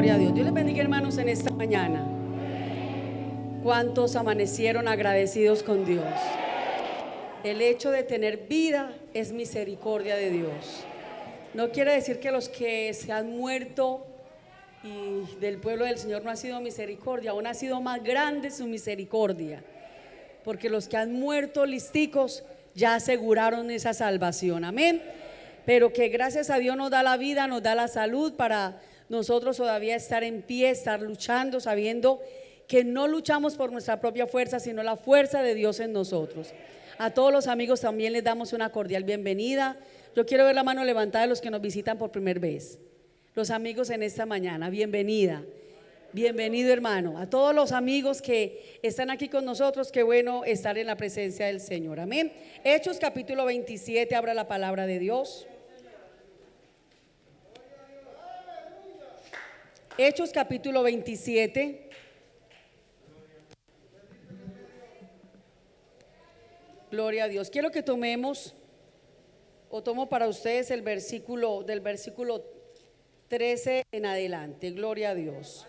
Gloria a Dios. Dios les bendiga, hermanos, en esta mañana. ¿Cuántos amanecieron agradecidos con Dios? El hecho de tener vida es misericordia de Dios. No quiere decir que los que se han muerto y del pueblo del Señor no ha sido misericordia, aún ha sido más grande su misericordia, porque los que han muerto listicos ya aseguraron esa salvación, amén. Pero que gracias a Dios nos da la vida, nos da la salud para nosotros todavía estar en pie, estar luchando, sabiendo que no luchamos por nuestra propia fuerza, sino la fuerza de Dios en nosotros. A todos los amigos también les damos una cordial bienvenida. Yo quiero ver la mano levantada de los que nos visitan por primera vez. Los amigos en esta mañana, bienvenida. Bienvenido, hermano. A todos los amigos que están aquí con nosotros, qué bueno estar en la presencia del Señor, amén. Hechos capítulo 27, abra la palabra de Dios. Hechos capítulo 27. Gloria a Dios. Quiero que tomemos, o tomo para ustedes el versículo, del versículo 13 en adelante. Gloria a Dios.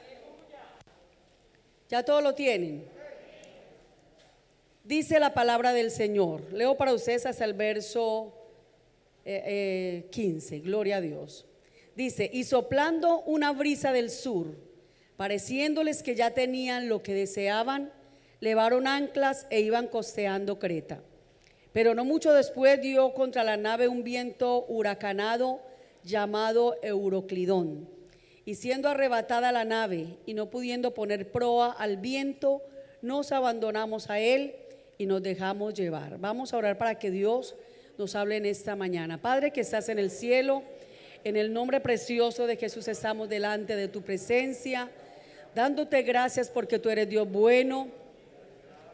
¿Ya todo lo tienen? Dice la palabra del Señor. Leo para ustedes hasta el verso 15. Gloria a Dios. Dice: y soplando una brisa del sur, pareciéndoles que ya tenían lo que deseaban, levaron anclas e iban costeando Creta. Pero no mucho después dio contra la nave un viento huracanado llamado Euroclidón, y siendo arrebatada la nave y no pudiendo poner proa al viento, nos abandonamos a él y nos dejamos llevar. Vamos a orar para que Dios nos hable en esta mañana. Padre que estás en el cielo, en el nombre precioso de Jesús estamos delante de tu presencia, dándote gracias porque tú eres Dios bueno,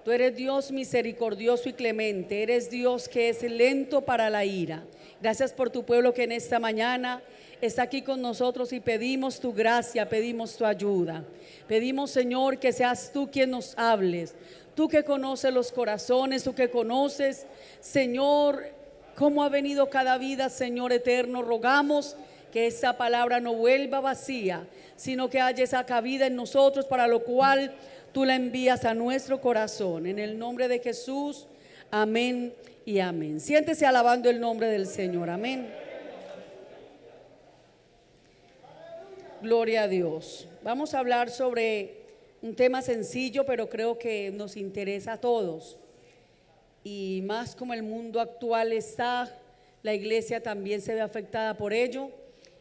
tú eres Dios misericordioso y clemente, eres Dios que es lento para la ira. Gracias por tu pueblo que en esta mañana está aquí con nosotros y pedimos tu gracia, pedimos tu ayuda. Pedimos, Señor, que seas tú quien nos hables, tú que conoces los corazones, tú que conoces, Señor, cómo ha venido cada vida, Señor eterno. Rogamos que esa palabra no vuelva vacía, sino que haya esa cabida en nosotros, para lo cual tú la envías a nuestro corazón. En el nombre de Jesús, amén y amén. Siéntese alabando el nombre del Señor, amén. Gloria a Dios. Vamos a hablar sobre un tema sencillo, pero creo que nos interesa a todos. Y más como el mundo actual está, la iglesia también se ve afectada por ello.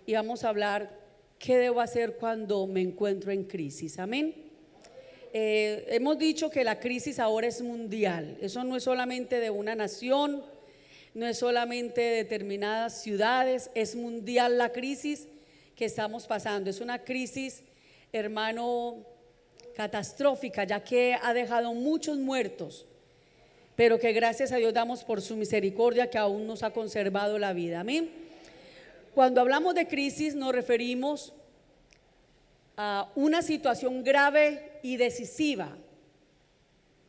Y vamos a hablar qué debo hacer cuando me encuentro en crisis, amén. Hemos dicho que la crisis ahora es mundial. Eso no es solamente de una nación, no es solamente de determinadas ciudades, es mundial la crisis que estamos pasando. Es una crisis, hermano, catastrófica, ya que ha dejado muchos muertos, pero que gracias a Dios damos por su misericordia que aún nos ha conservado la vida, amén. Cuando hablamos de crisis nos referimos a una situación grave y decisiva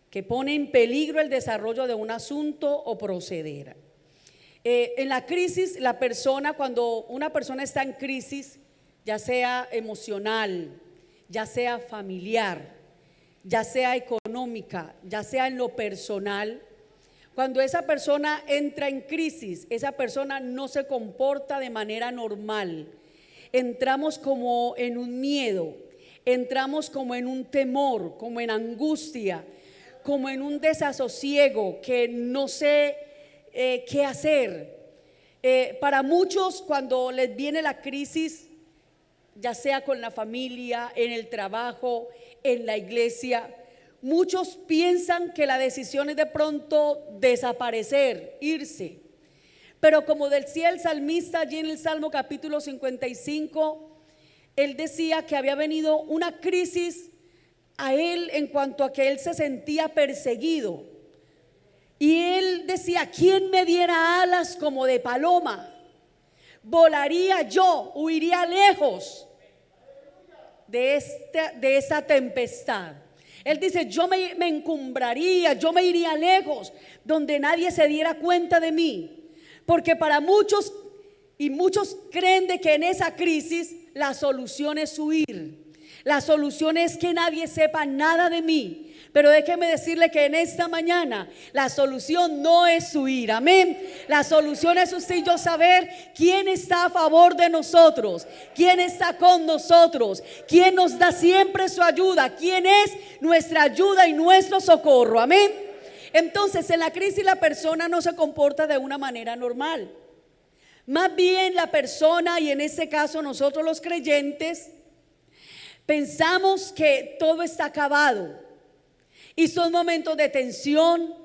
que pone en peligro el desarrollo de un asunto o proceder. En la crisis, la persona, cuando una persona está en crisis, ya sea emocional, ya sea familiar, ya sea económica, ya sea en lo personal, cuando esa persona entra en crisis, esa persona no se comporta de manera normal. Entramos como en un miedo, entramos como en un temor, como en angustia, como en un desasosiego que no sé qué hacer. Para muchos, cuando les viene la crisis, ya sea con la familia, en el trabajo, en la iglesia, muchos piensan que la decisión es de pronto desaparecer, irse. Pero como decía el salmista allí en el Salmo capítulo 55, él decía que había venido una crisis a él en cuanto a que él se sentía perseguido. Y él decía: ¿quién me diera alas como de paloma? Volaría yo, huiría lejos de esta tempestad. Él dice: yo me encumbraría, yo me iría lejos, donde nadie se diera cuenta de mí. Porque para muchos, y muchos creen de que en esa crisis la solución es huir. La solución es que nadie sepa nada de mí. Pero déjeme decirle que en esta mañana la solución no es huir, amén. La solución es usted y yo saber quién está a favor de nosotros, quién está con nosotros, quién nos da siempre su ayuda, quién es nuestra ayuda y nuestro socorro, amén. Entonces, en la crisis la persona no se comporta de una manera normal. Más bien la persona, y en este caso nosotros los creyentes, pensamos que todo está acabado. Y son momentos de tensión,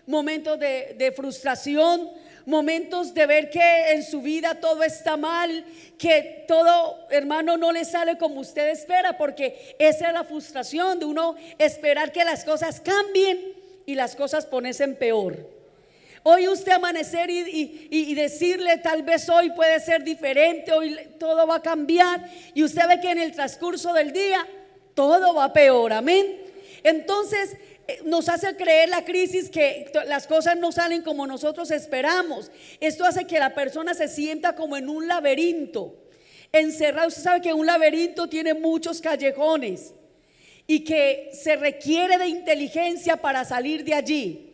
momentos de frustración, momentos de ver que en su vida todo está mal, que todo, hermano, no le sale como usted espera, porque esa es la frustración de uno esperar que las cosas cambien y las cosas ponerse en peor. Hoy usted amanecer y decirle tal vez hoy puede ser diferente, hoy todo va a cambiar, y usted ve que en el transcurso del día todo va peor, amén. Entonces nos hace creer la crisis que las cosas no salen como nosotros esperamos. Esto hace que la persona se sienta como en un laberinto, encerrado. Usted sabe que un laberinto tiene muchos callejones y que se requiere de inteligencia para salir de allí.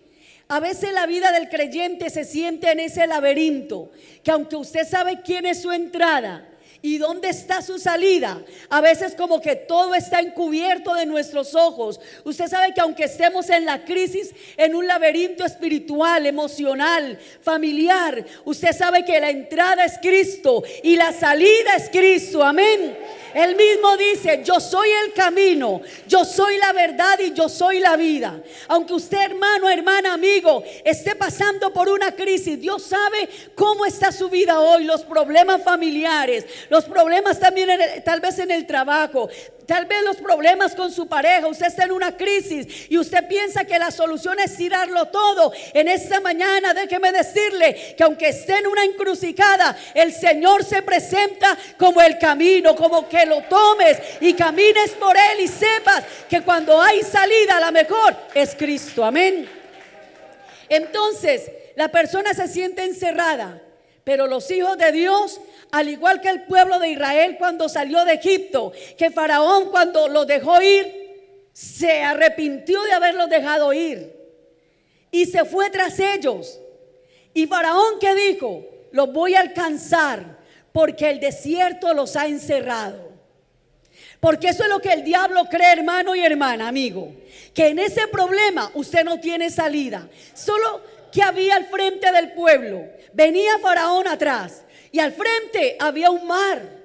A veces la vida del creyente se siente en ese laberinto, que aunque usted sabe quién es su entrada y dónde está su salida, a veces como que todo está encubierto de nuestros ojos. Usted sabe que aunque estemos en la crisis, en un laberinto espiritual, emocional, familiar, usted sabe que la entrada es Cristo y la salida es Cristo, amén. Él mismo dice: yo soy el camino, yo soy la verdad y yo soy la vida. Aunque usted, hermano, hermana, amigo, esté pasando por una crisis, Dios sabe cómo está su vida hoy, los problemas familiares, los problemas también tal vez en el trabajo, tal vez los problemas con su pareja. Usted está en una crisis y usted piensa que la solución es tirarlo todo. En esta mañana déjeme decirle que aunque esté en una encrucijada, el Señor se presenta como el camino, como que lo tomes y camines por Él y sepas que cuando hay salida, la mejor es Cristo, amén. Entonces la persona se siente encerrada, pero los hijos de Dios, al igual que el pueblo de Israel cuando salió de Egipto, que Faraón cuando los dejó ir, se arrepintió de haberlos dejado ir y se fue tras ellos. Y Faraón, ¿qué dijo? Los voy a alcanzar porque el desierto los ha encerrado. Porque eso es lo que el diablo cree, hermano y hermana, amigo, que en ese problema usted no tiene salida. Solo que había al frente del pueblo, venía Faraón atrás y al frente había un mar.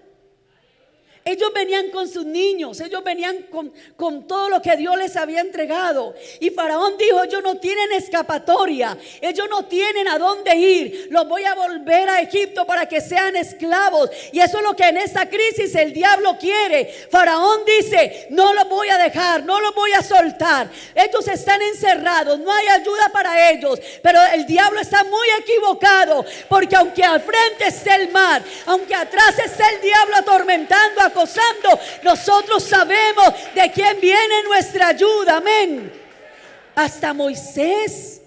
Ellos venían con sus niños, ellos venían con todo lo que Dios les había entregado. Y Faraón dijo: ellos no tienen escapatoria, ellos no tienen a dónde ir, los voy a volver a Egipto para que sean esclavos. Y eso es lo que en esta crisis el diablo quiere. Faraón dice: no los voy a dejar, no los voy a soltar. Ellos están encerrados, no hay ayuda para ellos. Pero el diablo está muy equivocado, porque aunque al frente esté el mar, aunque atrás esté el diablo atormentando, acosando, nosotros sabemos de quién viene nuestra ayuda, amén. Hasta Moisés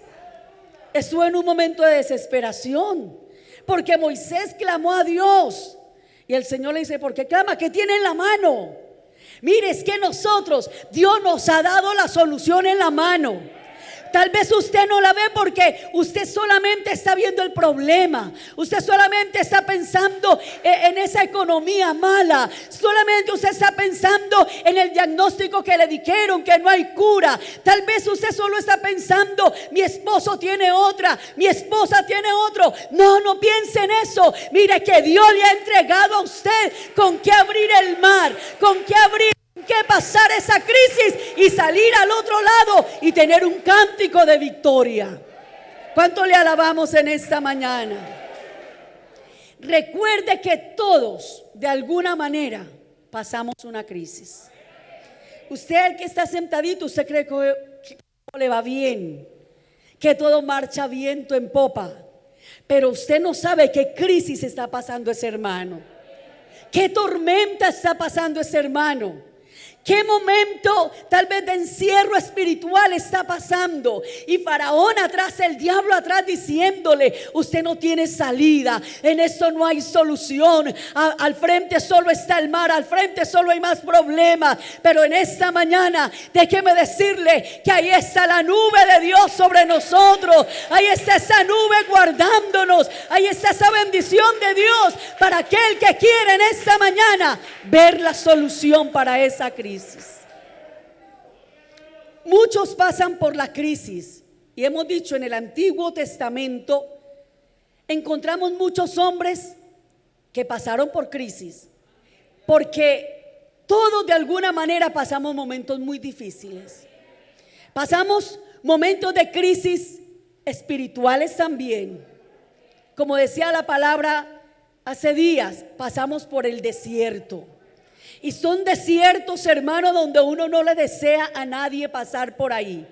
estuvo en un momento de desesperación, porque Moisés clamó a Dios y el Señor le dice: ¿por qué clama? ¿Qué tiene en la mano? Mire, es que nosotros, Dios nos ha dado la solución en la mano. Tal vez usted no la ve porque usted solamente está viendo el problema. Usted solamente está pensando en esa economía mala. Solamente usted está pensando en el diagnóstico que le dijeron, que no hay cura. Tal vez usted solo está pensando: mi esposo tiene otra, mi esposa tiene otro. No, no piense en eso. Mire que Dios le ha entregado a usted con qué abrir el mar, con qué abrir, que pasar esa crisis y salir al otro lado y tener un cántico de victoria. ¿Cuánto le alabamos en esta mañana? Recuerde que todos de alguna manera pasamos una crisis. Usted, el que está sentadito, usted cree que todo le va bien, que todo marcha viento en popa, pero usted no sabe qué crisis está pasando ese hermano, qué tormenta está pasando ese hermano, ¿Qué momento tal vez de encierro espiritual está pasando? Y Faraón atrás, el diablo atrás diciéndole: usted no tiene salida, en esto no hay solución, al frente solo está el mar, al frente solo hay más problemas. Pero en esta mañana déjeme decirle que ahí está la nube de Dios sobre nosotros, ahí está esa nube guardándonos, ahí está esa bendición de Dios para aquel que quiere en esta mañana ver la solución para esa crisis. Muchos pasan por la crisis y hemos dicho, en el Antiguo Testamento encontramos muchos hombres que pasaron por crisis, porque todos de alguna manera pasamos momentos muy difíciles. Pasamos momentos de crisis espirituales también. Como decía la palabra hace días, pasamos por el desierto. Y son desiertos, hermano, donde uno no le desea a nadie pasar por ahí.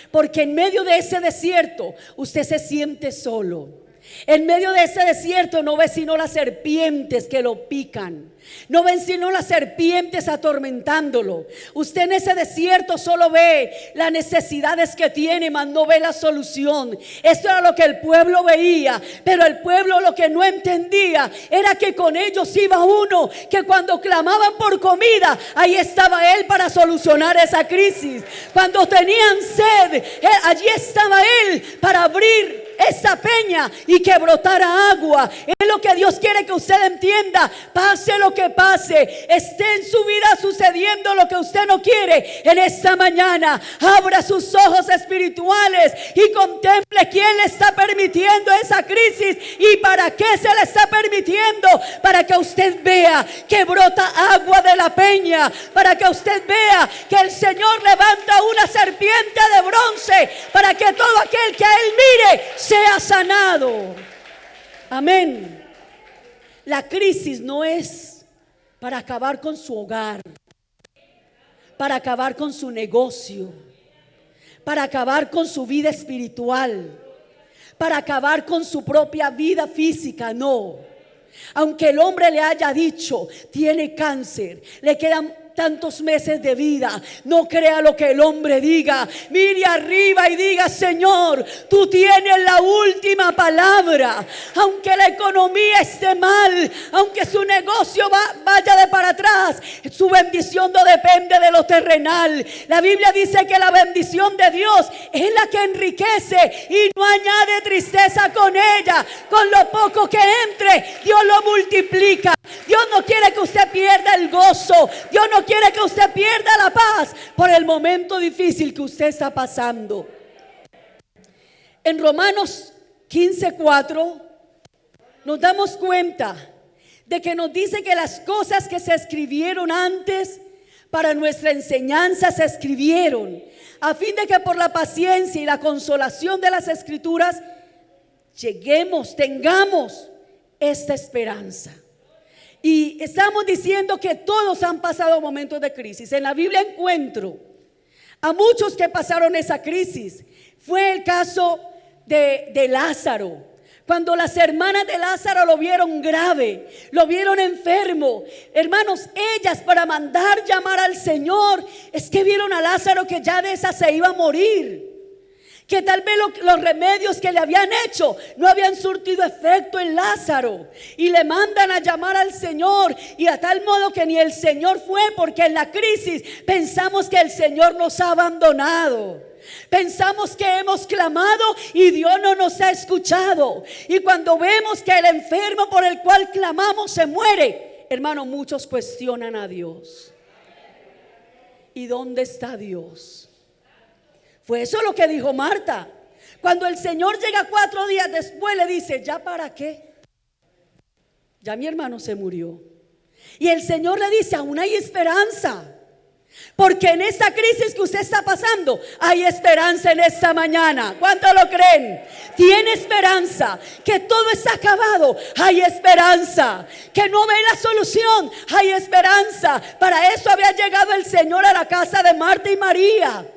Porque en medio de ese desierto usted se siente solo. En medio de ese desierto no ve sino las serpientes que lo pican. No ven sino las serpientes atormentándolo. Usted en ese desierto solo ve las necesidades que tiene, mas no ve la solución. Esto era lo que el pueblo veía, pero el pueblo lo que no entendía era que con ellos iba uno, que cuando clamaban por comida, ahí estaba él para solucionar esa crisis. Cuando tenían sed, allí estaba él para abrir esa peña y que brotara agua. Es lo que Dios quiere que usted entienda. Pase lo que pase, esté en su vida sucediendo lo que usted no quiere, en esta mañana abra sus ojos espirituales y contemple quién le está permitiendo esa crisis y para qué se le está permitiendo. Para que usted vea que brota agua de la peña, para que usted vea que el Señor levanta una serpiente de bronce, para que todo aquel que a él mire sea sanado. Amén. La crisis no es para acabar con su hogar, para acabar con su negocio, para acabar con su vida espiritual, para acabar con su propia vida física, no. Aunque el hombre le haya dicho, tiene cáncer, le quedan tantos meses de vida, no crea lo que el hombre diga. Mire arriba y diga: Señor, tú tienes la última palabra. Aunque la economía esté mal, aunque su negocio vaya de para atrás, su bendición no depende de lo terrenal. La Biblia dice que la bendición de Dios es la que enriquece y no añade tristeza con ella. Con lo poco que entre, Dios lo multiplica. Dios no quiere que usted pierda el gozo. Dios no quiere que usted pierda la paz por el momento difícil que usted está pasando. En Romanos 15:4 nos damos cuenta de que nos dice que las cosas que se escribieron antes para nuestra enseñanza se escribieron a fin de que por la paciencia y la consolación de las Escrituras tengamos esta esperanza. Y estamos diciendo que todos han pasado momentos de crisis. En la Biblia encuentro a muchos que pasaron esa crisis. Fue el caso de Lázaro. Cuando las hermanas de Lázaro lo vieron grave, lo vieron enfermo, hermanos, ellas para mandar llamar al Señor, es que vieron a Lázaro que ya de esa se iba a morir. Que tal vez los remedios que le habían hecho no habían surtido efecto en Lázaro. Y le mandan a llamar al Señor. Y a tal modo que ni el Señor fue, porque en la crisis pensamos que el Señor nos ha abandonado. Pensamos que hemos clamado y Dios no nos ha escuchado. Y cuando vemos que el enfermo por el cual clamamos se muere, hermano, muchos cuestionan a Dios. ¿Y dónde está Dios? Fue eso lo que dijo Marta. Cuando el Señor llega 4 días después, le dice: ¿ya para qué? Ya mi hermano se murió. Y el Señor le dice: aún hay esperanza. Porque en esta crisis que usted está pasando, hay esperanza en esta mañana. ¿Cuántos lo creen? Tiene esperanza. Que todo está acabado, hay esperanza. Que no ve la solución, hay esperanza. Para eso había llegado el Señor a la casa de Marta y María.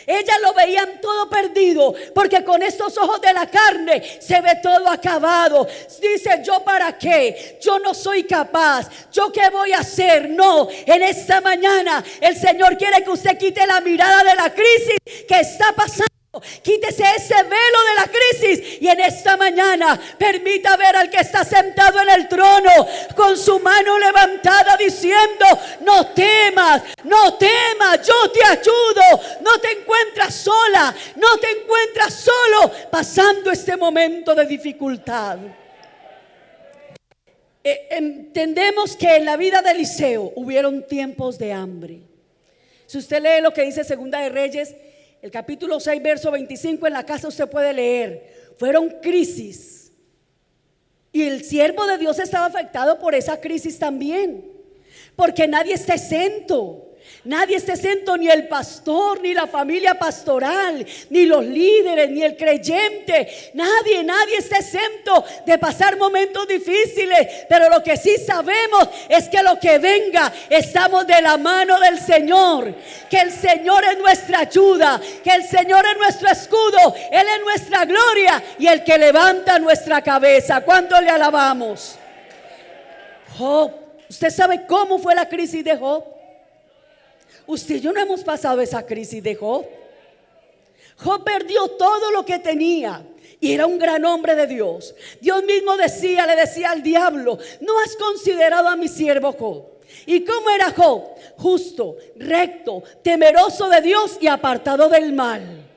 Ellas lo veían todo perdido, porque con estos ojos de la carne se ve todo acabado. Dice, ¿yo para qué? Yo no soy capaz. ¿Yo qué voy a hacer? No, en esta mañana el Señor quiere que usted quite la mirada de la crisis que está pasando. Quítese ese velo de la crisis y en esta mañana permita ver al que está sentado en el trono con su mano levantada diciendo: no temas, no temas, yo te ayudo. No te encuentras sola, no te encuentras solo pasando este momento de dificultad. Entendemos que en la vida de Eliseo hubieron tiempos de hambre. Si usted lee lo que dice Segunda de Reyes, el capítulo 6, verso 25, en la casa usted puede leer, fueron crisis. Y el siervo de Dios estaba afectado por esa crisis también, porque nadie está exento. Nadie está exento, ni el pastor, ni la familia pastoral, ni los líderes, ni el creyente. Nadie está exento de pasar momentos difíciles. Pero lo que sí sabemos es que lo que venga, estamos de la mano del Señor. Que el Señor es nuestra ayuda, que el Señor es nuestro escudo, Él es nuestra gloria y el que levanta nuestra cabeza. ¿Cuánto le alabamos? Job, ¿usted sabe cómo fue la crisis de Job? Usted y yo no hemos pasado esa crisis de Job. Job perdió todo lo que tenía y era un gran hombre de Dios. Dios mismo le decía al diablo: ¿no has considerado a mi siervo Job? ¿Y cómo era Job? Justo, recto, temeroso de Dios y apartado del mal.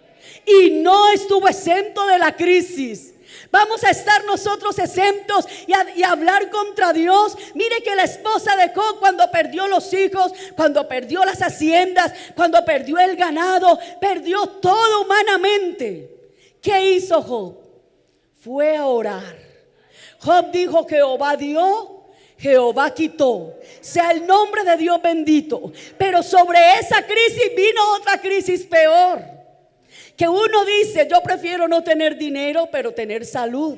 Y no estuvo exento de la crisis. Vamos a estar nosotros exentos y hablar contra Dios. Mire que la esposa de Job, cuando perdió los hijos, cuando perdió las haciendas, cuando perdió el ganado, perdió todo humanamente. ¿Qué hizo Job? Fue a orar. Job dijo: Jehová dio, Jehová quitó, sea el nombre de Dios bendito. Pero sobre esa crisis vino otra crisis peor. Que uno dice: yo prefiero no tener dinero, pero tener salud.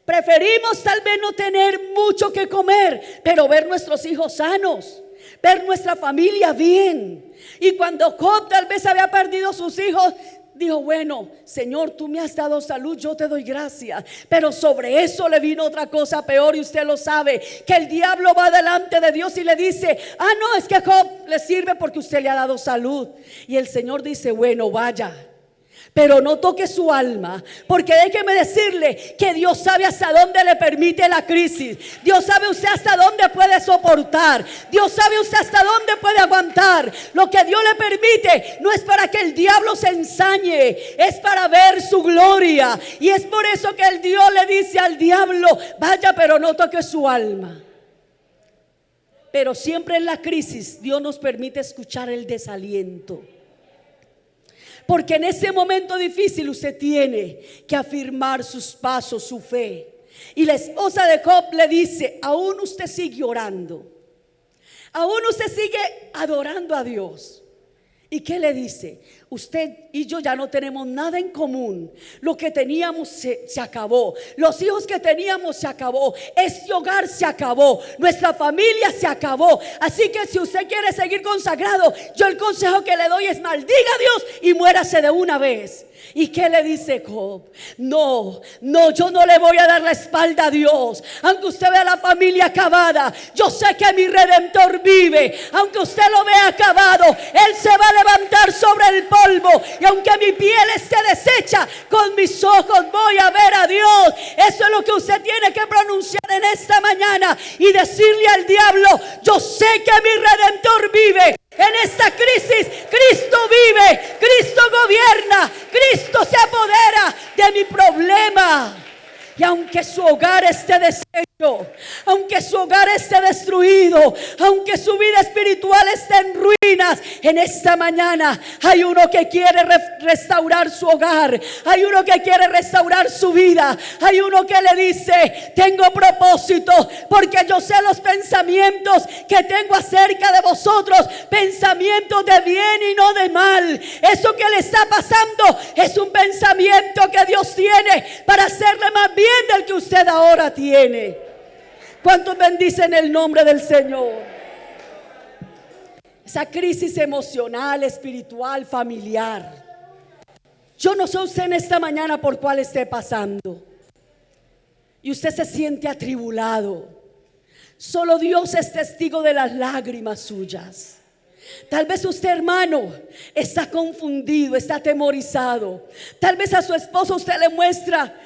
Preferimos tal vez no tener mucho que comer, pero ver nuestros hijos sanos, ver nuestra familia bien. Y cuando Job tal vez había perdido sus hijos, dijo: bueno, Señor, tú me has dado salud, yo te doy gracias. Pero sobre eso le vino otra cosa peor, y usted lo sabe, que el diablo va delante de Dios y le dice: ah, no, es que Job le sirve porque usted le ha dado salud. Y el Señor dice: bueno, vaya, pero no toque su alma, porque déjeme decirle que Dios sabe hasta dónde le permite la crisis. Dios sabe usted hasta dónde puede soportar. Dios sabe usted hasta dónde puede aguantar. Lo que Dios le permite no es para que el diablo se ensañe, es para ver su gloria. Y es por eso que el Dios le dice al diablo: vaya, pero no toque su alma. Pero siempre en la crisis Dios nos permite escuchar el desaliento. Porque en ese momento difícil usted tiene que afirmar sus pasos, su fe. Y la esposa de Job le dice: aún usted sigue orando, aún usted sigue adorando a Dios. ¿Y qué le dice? Usted y yo ya no tenemos nada en común. Lo que teníamos se acabó. Los hijos que teníamos se acabó. Este hogar se acabó. Nuestra familia se acabó. Así que si usted quiere seguir consagrado, yo el consejo que le doy es: maldiga a Dios y muérase de una vez. ¿Y qué le dice Job? No, yo no le voy a dar la espalda a Dios. Aunque usted vea la familia acabada, yo sé que mi Redentor vive. Aunque usted lo vea acabado, Él se va a levantar sobre el polvo. Y aunque mi piel esté deshecha, con mis ojos voy a ver a Dios. Eso es lo que usted tiene que pronunciar en esta mañana y decirle al diablo: yo sé que mi Redentor vive. En esta crisis Cristo vive, Cristo gobierna, Cristo se apodera de mi problema. Y aunque su hogar esté deshecho, aunque su hogar esté destruido, aunque su vida espiritual esté en ruinas, en esta mañana hay uno que quiere restaurar su hogar. Hay uno que quiere restaurar su vida. Hay uno que le dice: tengo propósito, porque yo sé los pensamientos que tengo acerca de vosotros, pensamientos de bien y no de mal. Eso que le está pasando es un pensamiento que Dios tiene para hacerle más bien del que usted ahora tiene. ¿Cuántos bendicen el nombre del Señor? esa crisis emocional, espiritual, familiar. Yo no sé usted en esta mañana por cuál esté pasando y usted se siente atribulado. Solo Dios es testigo de las lágrimas suyas. Tal vez usted, hermano, está confundido, está atemorizado. Tal vez a su esposo usted le muestra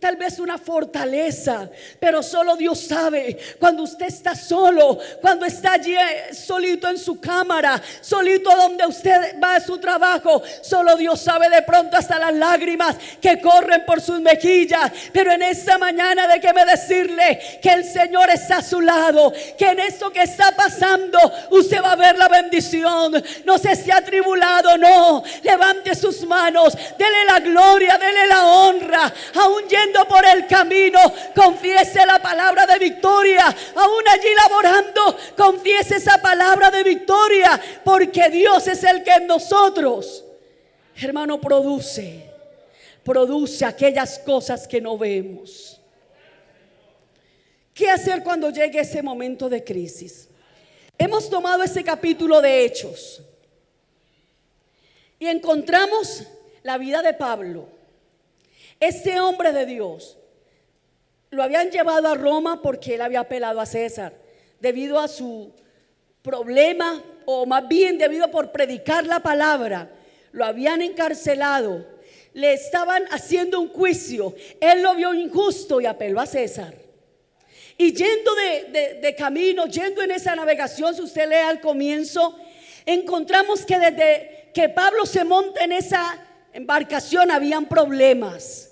tal vez una fortaleza, pero solo Dios sabe cuando usted está solo, cuando está allí solito en su cámara, solito donde usted va a su trabajo. Solo Dios sabe de pronto hasta las lágrimas que corren por sus mejillas. Pero en esta mañana déjeme decirle que el Señor está a su lado, que en esto que está pasando usted va a ver la bendición. No se esté atribulado, no, levante sus manos, dele la gloria, dele la honra. Aún yendo por el camino, confiese la palabra de victoria. Aún allí laborando, confiese esa palabra de victoria, porque Dios es el que en nosotros, hermano, produce aquellas cosas que no vemos. ¿Qué hacer cuando llegue ese momento de crisis? Hemos tomado ese capítulo de Hechos y encontramos la vida de Pablo. Este hombre de Dios lo habían llevado a Roma porque él había apelado a César debido a su problema, o más bien debido por predicar la palabra. Lo habían encarcelado, le estaban haciendo un juicio. Él lo vio injusto y apeló a César. Y yendo de camino, yendo en esa navegación, si usted lee al comienzo, encontramos que desde que Pablo se monta en esa embarcación habían problemas.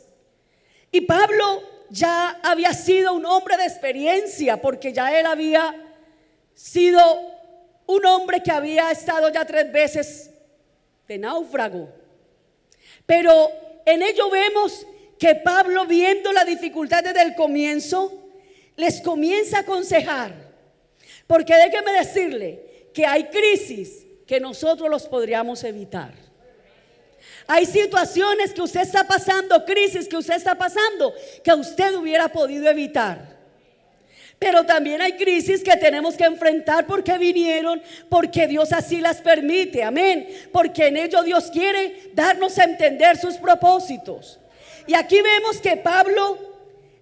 Y Pablo ya había sido un hombre de experiencia, porque ya él había sido un hombre que había estado ya 3 veces de náufrago. Pero en ello vemos que Pablo, viendo la dificultad desde el comienzo, les comienza a aconsejar. Porque déjeme decirle que hay crisis que nosotros los podríamos evitar. Hay situaciones que usted está pasando, crisis que usted está pasando, que usted hubiera podido evitar. Pero también hay crisis que tenemos que enfrentar porque vinieron, porque Dios así las permite, amén. Porque en ello Dios quiere darnos a entender sus propósitos. Y aquí vemos que Pablo,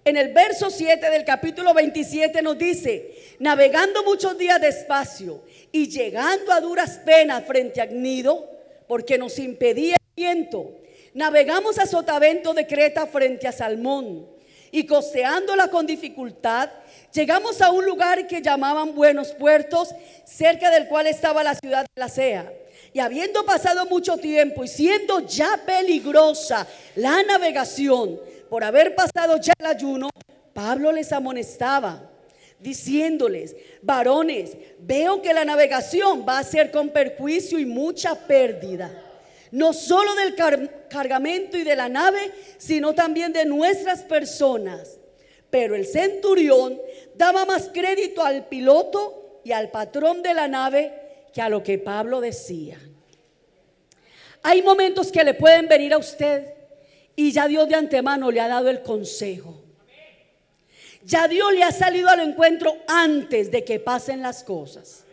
en el verso 7 del capítulo 27 nos dice: navegando muchos días despacio y llegando a duras penas frente a Gnido, porque nos impedía el viento, navegamos a Sotavento de Creta frente a Salmón, y costeándola con dificultad, llegamos a un lugar que llamaban Buenos Puertos, cerca del cual estaba la ciudad de Lasea. Y habiendo pasado mucho tiempo y siendo ya peligrosa la navegación, por haber pasado ya el ayuno, Pablo les amonestaba, diciéndoles: varones, veo que la navegación va a ser con perjuicio y mucha pérdida, no solo del cargamento y de la nave, sino también de nuestras personas. Pero el centurión daba más crédito al piloto y al patrón de la nave que a lo que Pablo decía. Hay momentos que le pueden venir a usted y ya Dios de antemano le ha dado el consejo. Ya Dios le ha salido al encuentro antes de que pasen las cosas.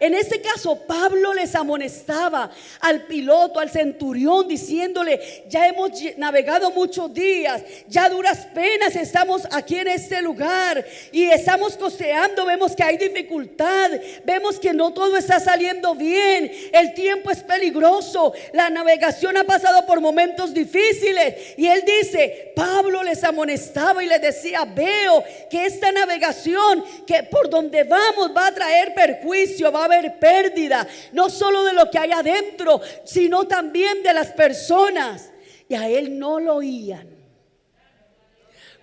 En este caso, Pablo les amonestaba al piloto, al centurión, diciéndole: ya hemos navegado muchos días, ya a duras penas estamos aquí en este lugar y estamos costeando, vemos que hay dificultad, vemos que no todo está saliendo bien, el tiempo es peligroso, la navegación ha pasado por momentos difíciles. Y él dice, Pablo les amonestaba y les decía: veo que esta navegación, que por donde vamos, va a traer perjuicio, va a haber pérdida, no solo de lo que hay adentro, sino también de las personas. Y a él no lo oían,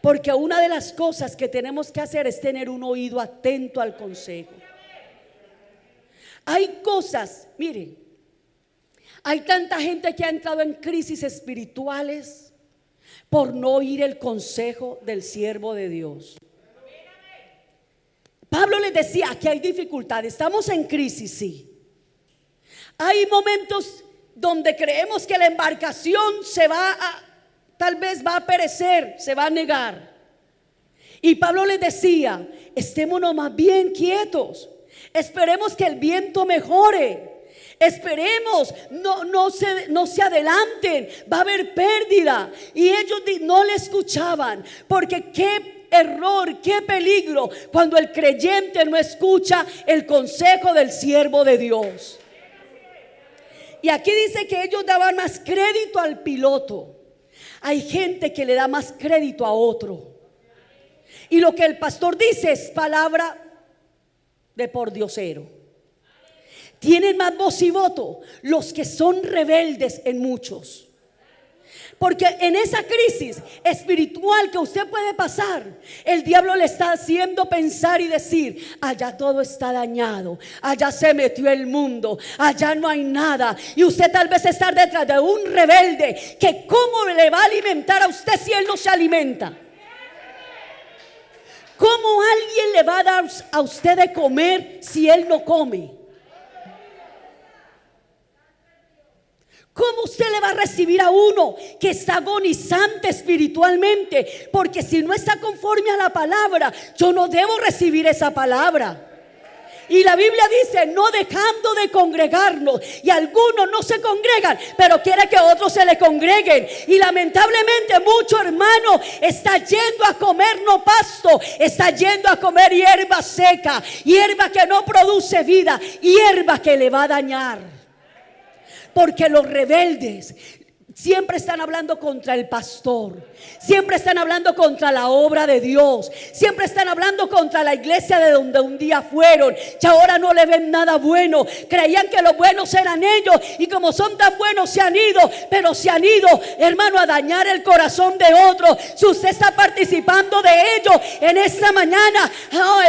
porque una de las cosas que tenemos que hacer es tener un oído atento al consejo. Hay cosas, miren, hay tanta gente que ha entrado en crisis espirituales por no oír el consejo del siervo de Dios. Pablo les decía que hay dificultades, estamos en crisis, sí. Hay momentos donde creemos que la embarcación tal vez va a perecer, se va a negar. Y Pablo les decía: estémonos más bien quietos, Esperemos que el viento mejore. Esperemos, no se adelanten, va a haber pérdida. Y ellos no le escuchaban, porque qué error, qué peligro cuando el creyente no escucha el consejo del siervo de Dios. Y aquí dice que ellos daban más crédito al piloto. Hay gente que le da más crédito a otro. Y lo que el pastor dice es palabra de pordiosero. Tienen más voz y voto los que son rebeldes en muchos. Porque en esa crisis espiritual que usted puede pasar, el diablo le está haciendo pensar y decir: allá todo está dañado, allá se metió el mundo, allá no hay nada. Y usted tal vez está detrás de un rebelde que cómo le va a alimentar a usted si él no se alimenta. ¿Cómo alguien le va a dar a usted de comer si él no come? ¿Cómo usted le va a recibir a uno que está agonizante espiritualmente? Porque si no está conforme a la palabra, yo no debo recibir esa palabra. Y la Biblia dice: no dejando de congregarnos. Y algunos no se congregan, pero quiere que otros se le congreguen. Y lamentablemente mucho hermano está yendo a comer no pasto, está yendo a comer hierba seca, hierba que no produce vida, hierba que le va a dañar. Porque los rebeldes siempre están hablando contra el pastor, siempre están hablando contra la obra de Dios, siempre están hablando contra la iglesia de donde un día fueron, y ahora no le ven nada bueno. Creían que los buenos eran ellos, y como son tan buenos se han ido, pero se han ido, hermano, a dañar el corazón de otros. Si usted está participando de ello en esta mañana,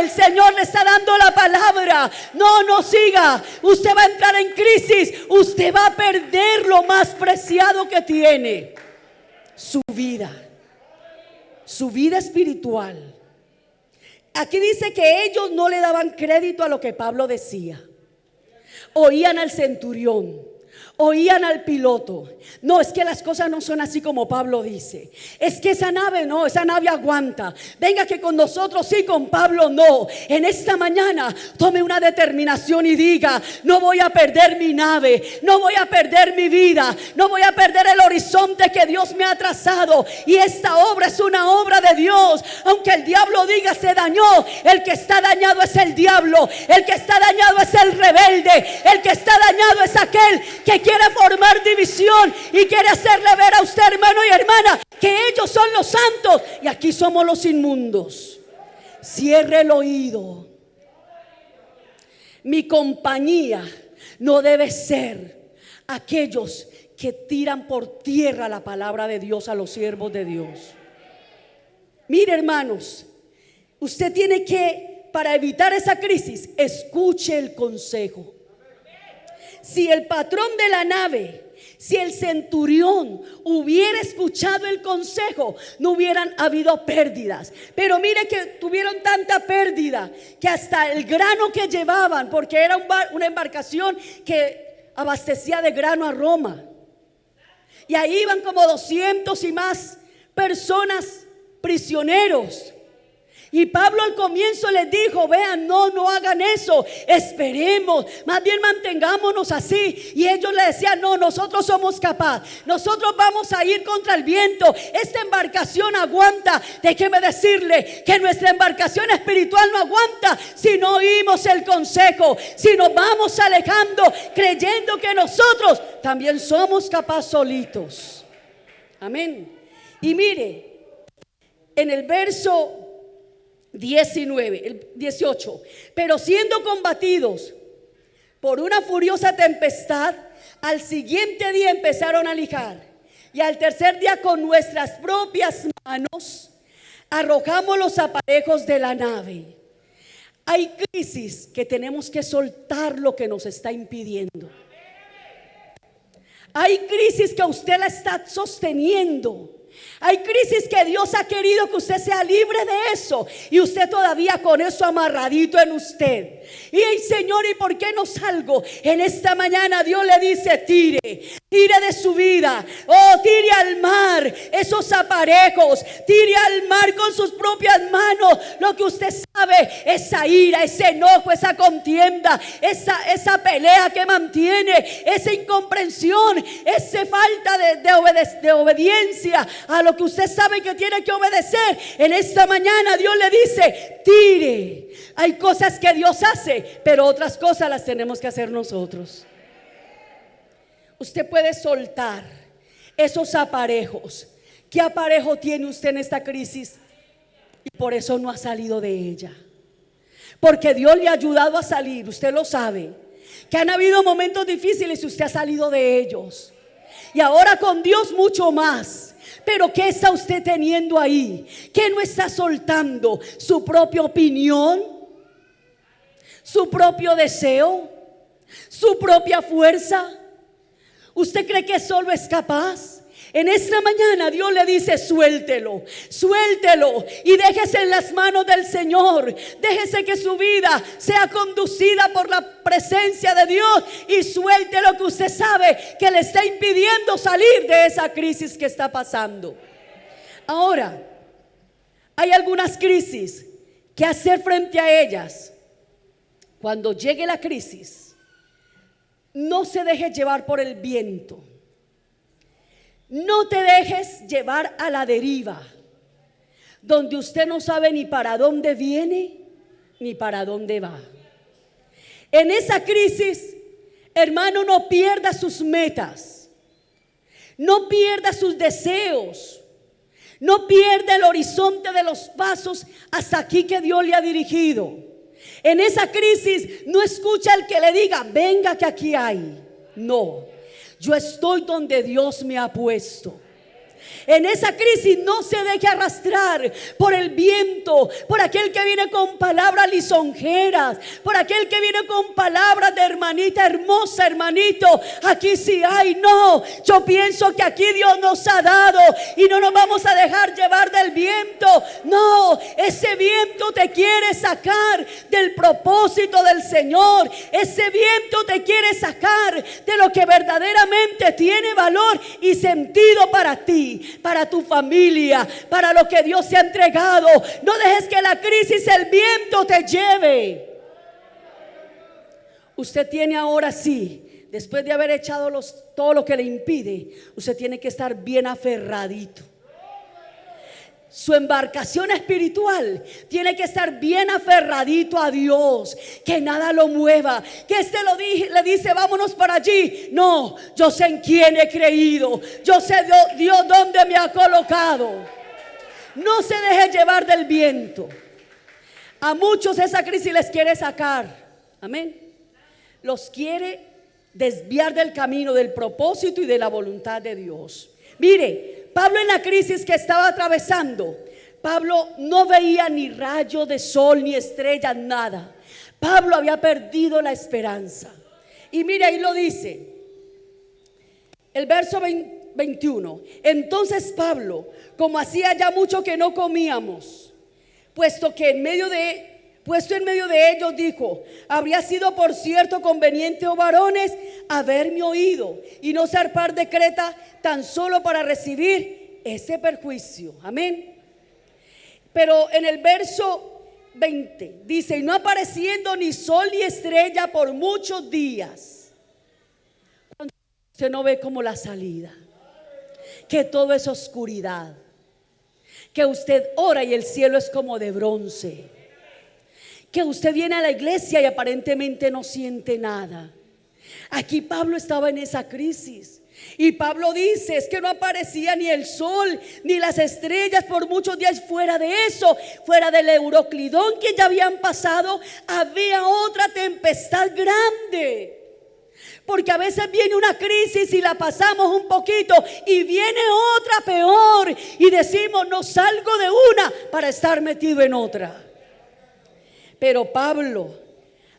el Señor le está dando la palabra. No siga, usted va a entrar en crisis, usted va a perder lo más preciado que tiene: su vida espiritual. Aquí dice que ellos no le daban crédito a lo que Pablo decía. Oían al centurión, oían al piloto. No, es que las cosas no son así como Pablo dice. Es que esa nave no, esa nave aguanta. Venga que con nosotros sí, con Pablo no. En esta mañana tome una determinación y diga: no voy a perder mi nave, no voy a perder mi vida, no voy a perder el horizonte que Dios me ha trazado. Y esta obra es una obra de Dios. Aunque el diablo diga se dañó, el que está dañado es el diablo. El que está dañado es el rebelde. El que está dañado es aquel que quiere formar división y quiere hacerle ver a usted, hermano y hermana, que ellos son los santos y aquí somos los inmundos. Cierre el oído. Mi compañía no debe ser aquellos que tiran por tierra la palabra de Dios a los siervos de Dios. Mire, hermanos, usted tiene que, para evitar esa crisis, escuche el consejo. Si el patrón de la nave, si el centurión hubiera escuchado el consejo, no hubieran habido pérdidas. Pero mire que tuvieron tanta pérdida que hasta el grano que llevaban, porque era una embarcación que abastecía de grano a Roma, y ahí iban como 200 y más personas prisioneros. Y Pablo al comienzo les dijo: vean, no hagan eso, esperemos, más bien mantengámonos así. Y ellos le decían: no, nosotros somos capaces, nosotros vamos a ir contra el viento, esta embarcación aguanta. Déjeme decirle que nuestra embarcación espiritual no aguanta si no oímos el consejo, si nos vamos alejando creyendo que nosotros también somos capaces solitos. Amén. Y mire, en el verso 18, pero siendo combatidos por una furiosa tempestad, al siguiente día empezaron a lijar, y al tercer día con nuestras propias manos arrojamos los aparejos de la nave. Hay crisis que tenemos que soltar lo que nos está impidiendo. Hay crisis que usted la está sosteniendo. Hay crisis que Dios ha querido que usted sea libre de eso, y usted todavía con eso amarradito en usted. Y el Señor, ¿y por qué no salgo? En esta mañana Dios le dice: tire de su vida. Tire al mar esos aparejos, tire al mar con sus propias manos lo que usted esa ira, ese enojo, esa contienda, esa pelea que mantiene, esa incomprensión, esa falta de obediencia a lo que usted sabe que tiene que obedecer. En esta mañana Dios le dice: tire. Hay cosas que Dios hace, pero otras cosas las tenemos que hacer nosotros. Usted puede soltar esos aparejos. ¿Qué aparejo tiene usted en esta crisis? Y por eso no ha salido de ella. Porque Dios le ha ayudado a salir, usted lo sabe. Que han habido momentos difíciles y usted ha salido de ellos. Y ahora con Dios mucho más. Pero ¿qué está usted teniendo ahí? ¿Qué no está soltando? ¿Su propia opinión? ¿Su propio deseo? ¿Su propia fuerza? ¿Usted cree que solo es capaz? En esta mañana Dios le dice: suéltelo, suéltelo y déjese en las manos del Señor. Déjese que su vida sea conducida por la presencia de Dios y suelte lo que usted sabe que le está impidiendo salir de esa crisis que está pasando. Ahora, hay algunas crisis que hacer frente a ellas. Cuando llegue la crisis, no se deje llevar por el viento. No te dejes llevar a la deriva, donde usted no sabe ni para dónde viene ni para dónde va. En esa crisis, hermano, no pierda sus metas, no pierda sus deseos, no pierda el horizonte de los pasos hasta aquí que Dios le ha dirigido. En esa crisis no escucha al que le diga: venga que aquí hay. No, yo estoy donde Dios me ha puesto. En esa crisis no se deje arrastrar por el viento, por aquel que viene con palabras lisonjeras, por aquel que viene con palabras de hermanita hermosa, hermanito, aquí sí hay. No, yo pienso que aquí Dios nos ha dado y no nos vamos a dejar llevar del viento. No, ese viento te quiere sacar del propósito del Señor. Ese viento te quiere sacar de lo que verdaderamente tiene valor y sentido para ti, para tu familia, para lo que Dios te ha entregado. No dejes que la crisis, el viento te lleve. Usted tiene ahora sí, después de haber echado todo lo que le impide, usted tiene que estar bien aferradito. Su embarcación espiritual tiene que estar bien aferradito a Dios, que nada lo mueva, que le dice: vámonos para allí. No, yo sé en quién he creído, yo sé Dios dónde me ha colocado. No se deje llevar del viento. A muchos esa crisis les quiere sacar, amén, los quiere desviar del camino, del propósito y de la voluntad de Dios. Mire, Pablo, en la crisis que estaba atravesando, Pablo no veía ni rayo de sol ni estrellas, nada. Pablo había perdido la esperanza. Y mire, ahí lo dice el verso 21. Entonces Pablo, como hacía ya mucho que no comíamos, puesto en medio de ellos, dijo: habría sido por cierto conveniente, oh varones, haberme oído y no zarpar de Creta tan solo para recibir ese perjuicio. Amén. Pero en el verso 20 dice: y no apareciendo ni sol ni estrella por muchos días. Cuando usted no ve como la salida, que todo es oscuridad, que usted ora y el cielo es como de bronce, que usted viene a la iglesia y aparentemente no siente nada. Aquí Pablo estaba en esa crisis. Y Pablo dice: es que no aparecía ni el sol ni las estrellas por muchos días. Fuera de eso, fuera del Euroclidón que ya habían pasado, había otra tempestad grande. Porque a veces viene una crisis y la pasamos un poquito y viene otra peor y decimos: no salgo de una para estar metido en otra. Pero Pablo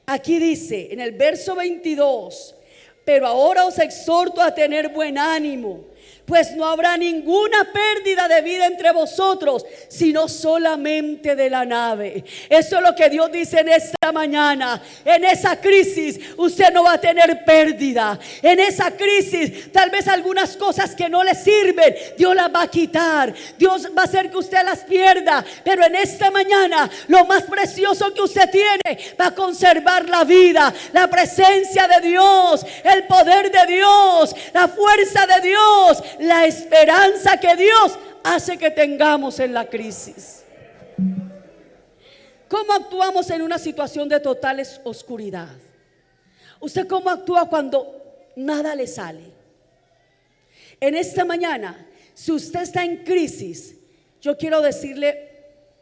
aquí dice en el verso 22: pero ahora os exhorto a tener buen ánimo, pues no habrá ninguna pérdida de vida entre vosotros, sino solamente de la nave. Eso es lo que Dios dice en esta mañana. En esa crisis usted no va a tener pérdida. En esa crisis tal vez algunas cosas que no le sirven, Dios las va a quitar. Dios va a hacer que usted las pierda, pero en esta mañana lo más precioso que usted tiene va a conservar la vida, la presencia de Dios, el poder de Dios, la fuerza de Dios, la esperanza que Dios hace que tengamos en la crisis. ¿Cómo actuamos en una situación de total oscuridad? ¿Usted cómo actúa cuando nada le sale? En esta mañana, si usted está en crisis, yo quiero decirle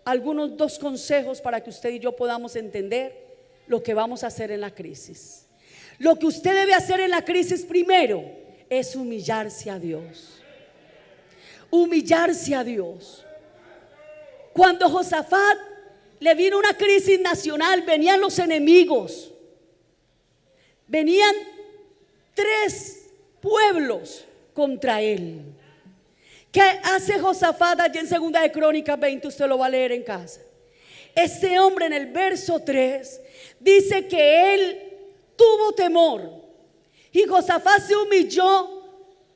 algunos dos consejos para que usted y yo podamos entender lo que vamos a hacer en la crisis. Lo que usted debe hacer en la crisis primero es humillarse a Dios. Humillarse a Dios. Cuando Josafat le vino una crisis nacional, venían los enemigos. Venían 3 pueblos contra él. ¿Qué hace Josafat allí en 2 de Crónicas 20? Usted lo va a leer en casa. Este hombre en el verso 3 dice que él tuvo temor y Josafat se humilló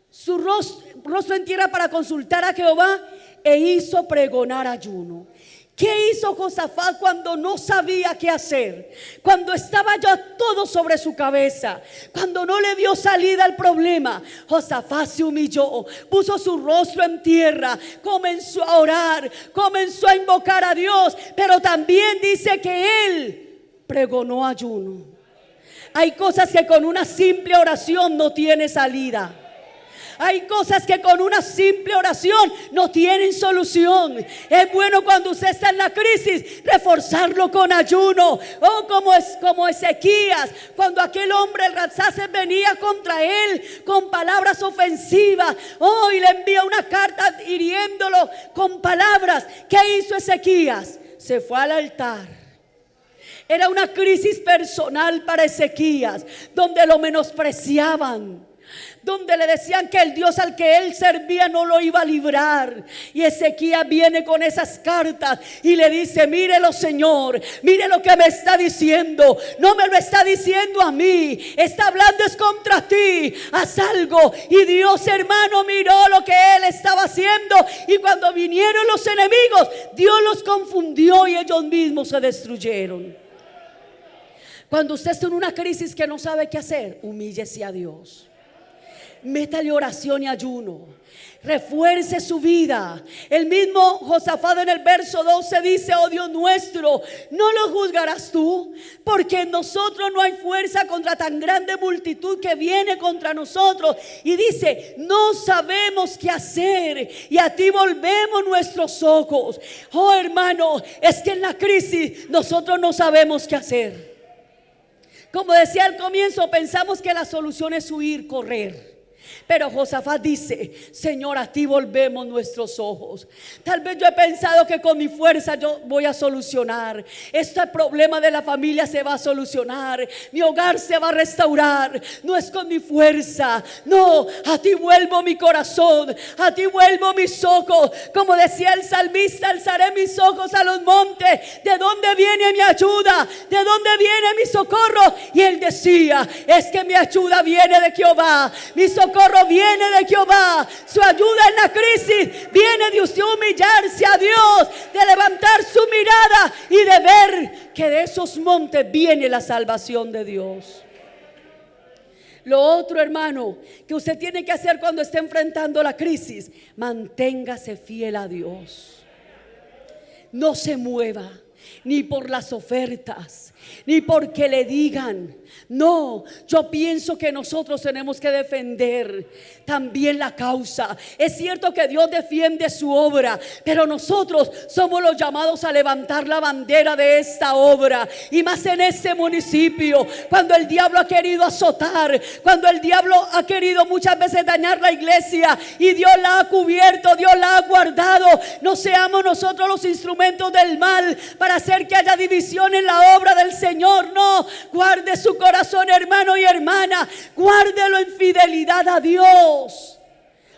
su rostro en tierra para consultar a Jehová e hizo pregonar ayuno. ¿Qué hizo Josafat cuando no sabía qué hacer? Cuando estaba ya todo sobre su cabeza, cuando no le vio salida al problema, Josafat se humilló, puso su rostro en tierra, comenzó a orar, comenzó a invocar a Dios, pero también dice que él pregonó ayuno. Hay cosas que con una simple oración no tiene salida. Hay cosas que con una simple oración no tienen solución. Es bueno cuando usted está en la crisis reforzarlo con ayuno. Oh, como Ezequías, cuando aquel hombre el Rabsaces venía contra él con palabras ofensivas. Oh, y le envía una carta hiriéndolo con palabras. ¿Qué hizo Ezequías? Se fue al altar. Era una crisis personal para Ezequías, donde lo menospreciaban, donde le decían que el Dios al que él servía no lo iba a librar. Y Ezequías viene con esas cartas y le dice: mírelo, Señor, mire lo que me está diciendo. No me lo está diciendo a mí, está hablando es contra ti. Haz algo. Y Dios, hermano, miró lo que él estaba haciendo, y cuando vinieron los enemigos, Dios los confundió y ellos mismos se destruyeron. Cuando usted está en una crisis que no sabe qué hacer, humíllese a Dios. Métale oración y ayuno. Refuerce su vida. El mismo Josafat en el verso 12 dice: oh Dios nuestro, ¿no lo juzgarás tú? Porque en nosotros no hay fuerza contra tan grande multitud que viene contra nosotros. Y dice: no sabemos qué hacer, y a ti volvemos nuestros ojos. Oh hermano, es que en la crisis nosotros no sabemos qué hacer. Como decía al comienzo, pensamos que la solución es huir, correr. Pero Josafat dice: Señor, a ti volvemos nuestros ojos. Tal vez yo he pensado que con mi fuerza yo voy a solucionar. Este problema de la familia se va a solucionar. Mi hogar se va a restaurar. No es con mi fuerza. No, a ti vuelvo mi corazón. A ti vuelvo mis ojos. Como decía el salmista: alzaré mis ojos a los montes. ¿De dónde viene mi ayuda? ¿De dónde viene mi socorro? Y él decía: es que mi ayuda viene de Jehová. Mi socorro viene de Jehová. Su ayuda en la crisis viene de usted humillarse a Dios, de levantar su mirada y de ver que de esos montes viene la salvación de Dios. Lo otro, hermano, que usted tiene que hacer cuando esté enfrentando la crisis: manténgase fiel a Dios. No se mueva, ni por las ofertas, ni porque le digan. No, yo pienso que nosotros tenemos que defender también la causa. Es cierto que Dios defiende su obra, pero nosotros somos los llamados a levantar la bandera de esta obra. Y más en este municipio, cuando el diablo ha querido azotar, cuando el diablo ha querido muchas veces dañar la iglesia, y Dios la ha cubierto, Dios la ha guardado. No seamos nosotros los instrumentos del mal para hacer que haya división en la obra del Señor. No, guarde su corazón, hermano y hermana, guárdelo en fidelidad a Dios.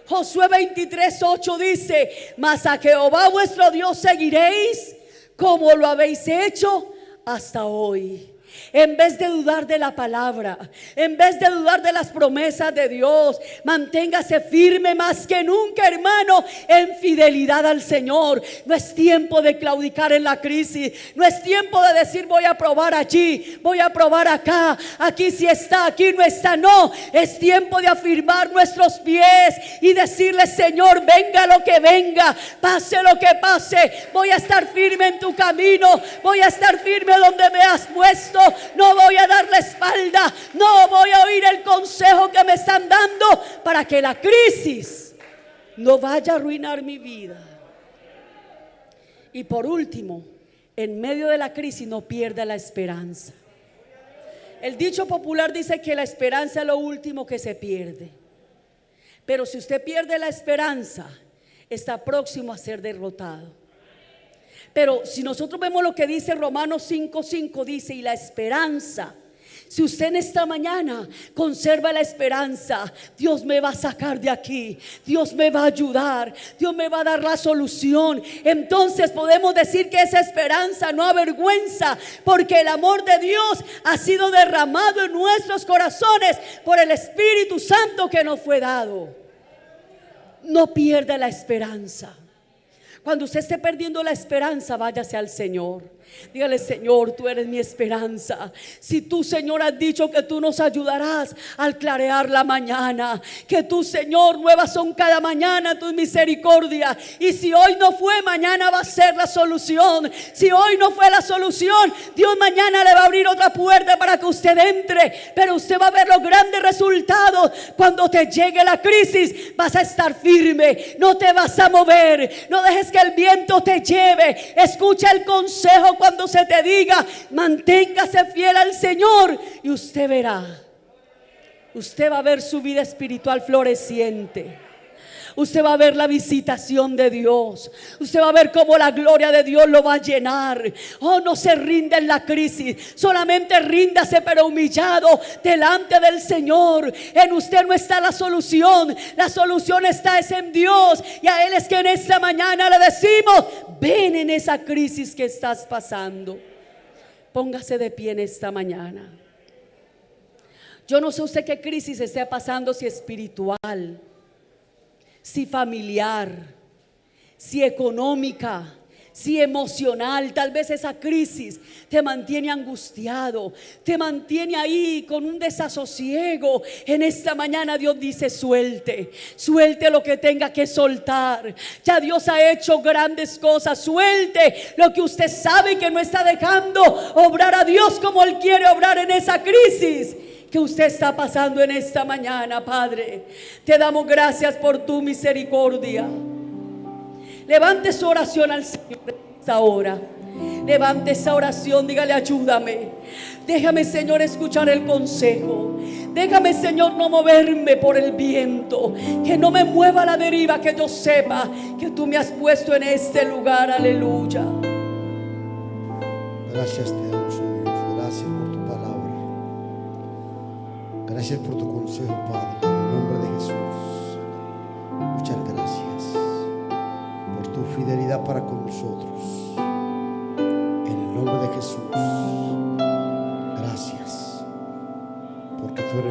Josué 23:8 dice: mas a Jehová vuestro Dios seguiréis como lo habéis hecho hasta hoy. En vez de dudar de la palabra, en vez de dudar de las promesas de Dios, manténgase firme más que nunca, hermano, en fidelidad al Señor. No es tiempo de claudicar en la crisis. No es tiempo de decir: voy a probar allí, voy a probar acá, aquí sí está, aquí no está. No, es tiempo de afirmar nuestros pies y decirle: Señor, venga lo que venga, pase lo que pase, voy a estar firme en tu camino, voy a estar firme donde me has puesto. No voy a dar la espalda, no voy a oír el consejo que me están dando, para que la crisis no vaya a arruinar mi vida. Y por último, en medio de la crisis no pierda la esperanza. El dicho popular dice que la esperanza es lo último que se pierde. Pero si usted pierde la esperanza, está próximo a ser derrotado. Pero si nosotros vemos lo que dice Romanos 5:5, dice: y la esperanza. Si usted en esta mañana conserva la esperanza, Dios me va a sacar de aquí, Dios me va a ayudar, Dios me va a dar la solución. Entonces podemos decir que esa esperanza no avergüenza, porque el amor de Dios ha sido derramado en nuestros corazones por el Espíritu Santo que nos fue dado. No pierda la esperanza. Cuando usted esté perdiendo la esperanza, váyase al Señor. Dígale: Señor, tú eres mi esperanza. Si tú, Señor, has dicho que tú nos ayudarás al clarear la mañana, que tú, Señor, nuevas son cada mañana tus misericordias. Y si hoy no fue, mañana va a ser la solución. Si hoy no fue la solución, Dios mañana le va a abrir otra puerta para que usted entre. Pero usted va a ver los grandes resultados. Cuando te llegue la crisis, vas a estar firme, no te vas a mover. No dejes que el viento te lleve. Escucha el consejo cuando se te diga: manténgase fiel al Señor, y usted verá, usted va a ver su vida espiritual floreciente. Usted va a ver la visitación de Dios. Usted va a ver cómo la gloria de Dios lo va a llenar. Oh, no se rinda en la crisis. Solamente ríndase, pero humillado delante del Señor. En usted no está la solución. La solución está en Dios. Y a Él es que en esta mañana le decimos: ven en esa crisis que estás pasando. Póngase de pie en esta mañana. Yo no sé usted qué crisis esté pasando, si espiritual, si familiar, si económica, si emocional. Tal vez esa crisis te mantiene angustiado, te mantiene ahí con un desasosiego. En esta mañana Dios dice: suelte lo que tenga que soltar. Ya Dios ha hecho grandes cosas. Suelte lo que usted sabe que no está dejando obrar a Dios como Él quiere obrar en esa crisis que usted está pasando en esta mañana. Padre, te damos gracias por tu misericordia. Levante su oración al Señor en esta hora. Levante esa oración, dígale: ayúdame. Déjame, Señor, escuchar el consejo. Déjame, Señor, no moverme por el viento, que no me mueva la deriva, que yo sepa que tú me has puesto en este lugar. Aleluya. Gracias te damos, oh Dios. Gracias por tu palabra. Gracias por tu consejo, Padre. En el nombre de Jesús. Muchas gracias por tu fidelidad para con nosotros. En el nombre de Jesús. Gracias, porque tú eres